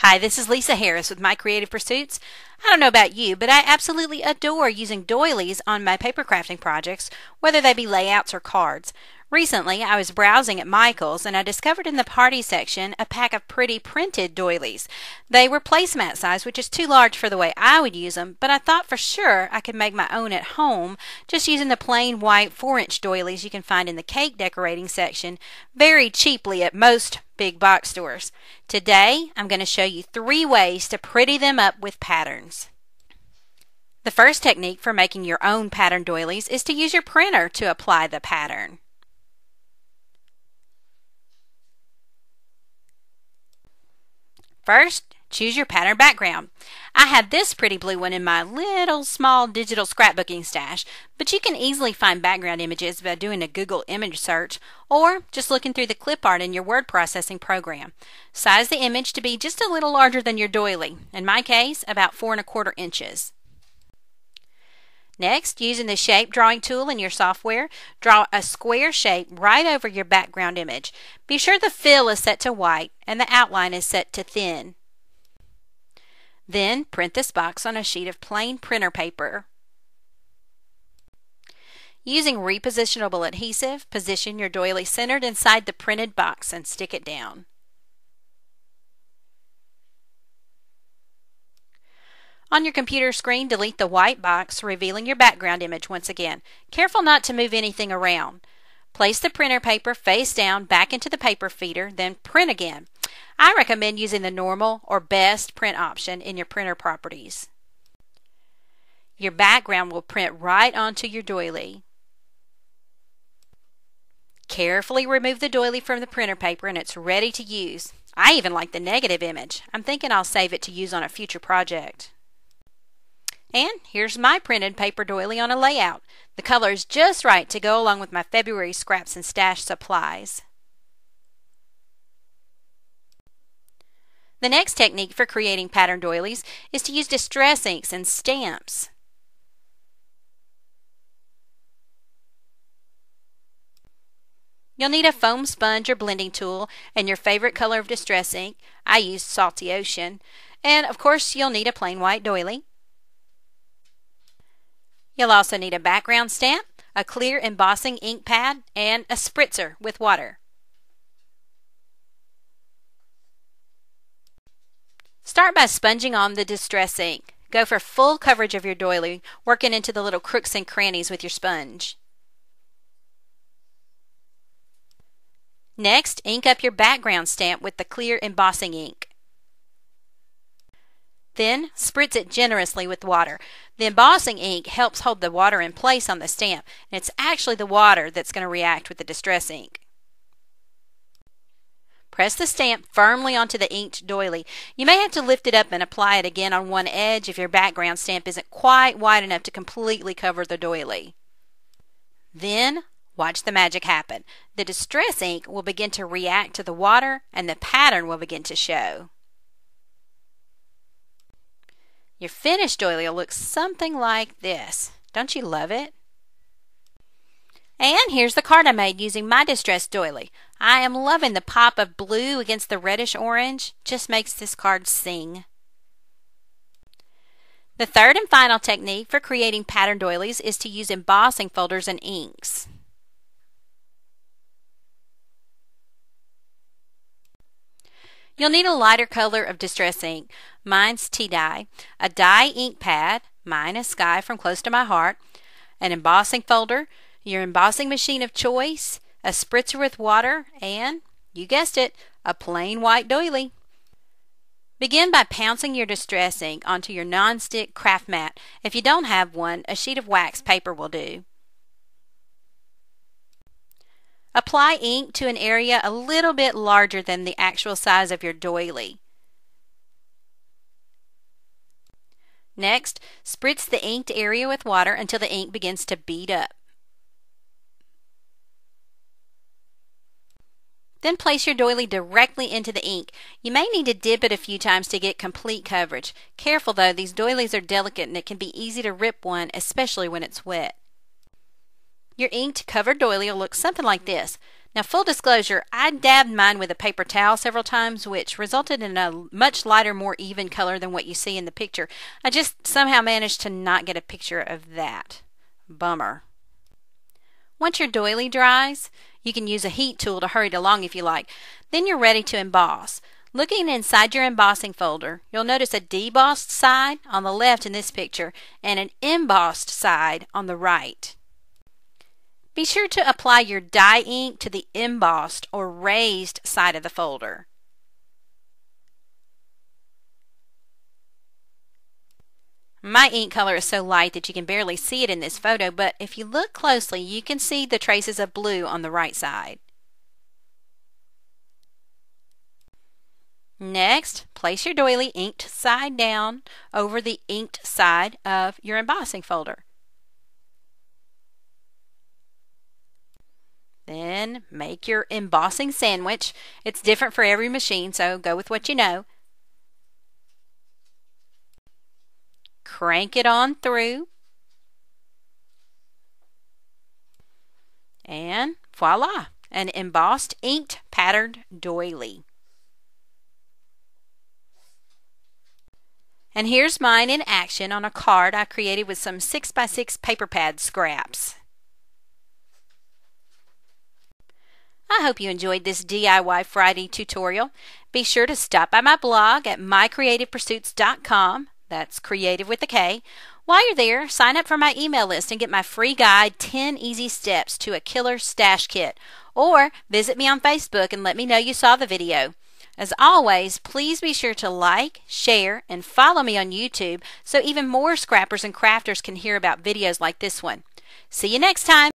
Hi, this is Lisa Harris with My Creative Pursuits. I don't know about you, but I absolutely adore using doilies on my paper crafting projects, whether they be layouts or cards. Recently, I was browsing at Michael's and I discovered in the party section a pack of pretty printed doilies. They were placemat size, which is too large for the way I would use them, but I thought for sure I could make my own at home just using the plain white 4-inch doilies you can find in the cake decorating section very cheaply at most big box stores. Today, I'm going to show you 3 ways to pretty them up with patterns. The first technique for making your own pattern doilies is to use your printer to apply the pattern. First, choose your pattern background. I have this pretty blue one in my little small digital scrapbooking stash, but you can easily find background images by doing a Google image search or just looking through the clip art in your word processing program. Size the image to be just a little larger than your doily, in my case about 4 1/4 inches. Next, using the shape drawing tool in your software, draw a square shape right over your background image. Be sure the fill is set to white and the outline is set to thin. Then print this box on a sheet of plain printer paper. Using repositionable adhesive, position your doily centered inside the printed box and stick it down. On your computer screen, delete the white box, revealing your background image once again. Careful not to move anything around. Place the printer paper face down back into the paper feeder, then print again. I recommend using the normal or best print option in your printer properties. Your background will print right onto your doily. Carefully remove the doily from the printer paper and it's ready to use. I even like the negative image. I'm thinking I'll save it to use on a future project. And here's my printed paper doily on a layout. The color is just right to go along with my February scraps and stash supplies. The next technique for creating pattern doilies is to use distress inks and stamps. You'll need a foam sponge or blending tool and your favorite color of distress ink. I used Salty Ocean. And of course you'll need a plain white doily. You'll also need a background stamp, a clear embossing ink pad, and a spritzer with water. Start by sponging on the distress ink. Go for full coverage of your doily, working into the little crooks and crannies with your sponge. Next, ink up your background stamp with the clear embossing ink. Then, spritz it generously with water. The embossing ink helps hold the water in place on the stamp, and it's actually the water that's going to react with the distress ink. Press the stamp firmly onto the inked doily. You may have to lift it up and apply it again on one edge if your background stamp isn't quite wide enough to completely cover the doily. Then, watch the magic happen. The distress ink will begin to react to the water and the pattern will begin to show. Your finished doily will look something like this. Don't you love it? And here's the card I made using my distressed doily. I am loving the pop of blue against the reddish orange. Just makes this card sing. The third and final technique for creating pattern doilies is to use embossing folders and inks. You'll need a lighter color of distress ink. Mine's tea dye, a dye ink pad, mine is Sky from Close to My Heart, an embossing folder, your embossing machine of choice, a spritzer with water, and, you guessed it, a plain white doily. Begin by pouncing your distress ink onto your non-stick craft mat. If you don't have one, a sheet of wax paper will do. Apply ink to an area a little bit larger than the actual size of your doily. Next, spritz the inked area with water until the ink begins to bead up. Then place your doily directly into the ink. You may need to dip it a few times to get complete coverage. Careful though, these doilies are delicate and it can be easy to rip one, especially when it's wet. Your inked covered doily will look something like this. Now, full disclosure, I dabbed mine with a paper towel several times, which resulted in a much lighter, more even color than what you see in the picture. I just somehow managed to not get a picture of that. Bummer. Once your doily dries, you can use a heat tool to hurry it along if you like. Then you're ready to emboss. Looking inside your embossing folder, you'll notice a debossed side on the left in this picture and an embossed side on the right. Be sure to apply your dye ink to the embossed or raised side of the folder. My ink color is so light that you can barely see it in this photo, but if you look closely, you can see the traces of blue on the right side. Next, place your doily inked side down over the inked side of your embossing folder. Then make your embossing sandwich. It's different for every machine, so go with what you know. Crank it on through. And voila, an embossed, inked, patterned doily. And here's mine in action on a card I created with some 6x6 paper pad scraps. I hope you enjoyed this DIY Friday tutorial. Be sure to stop by my blog at mycreativepursuits.com. That's creative with a K. While you're there, sign up for my email list and get my free guide, 10 Easy Steps to a Killer Stash Kit. Or visit me on Facebook and let me know you saw the video. As always, please be sure to like, share, and follow me on YouTube so even more scrappers and crafters can hear about videos like this one. See you next time.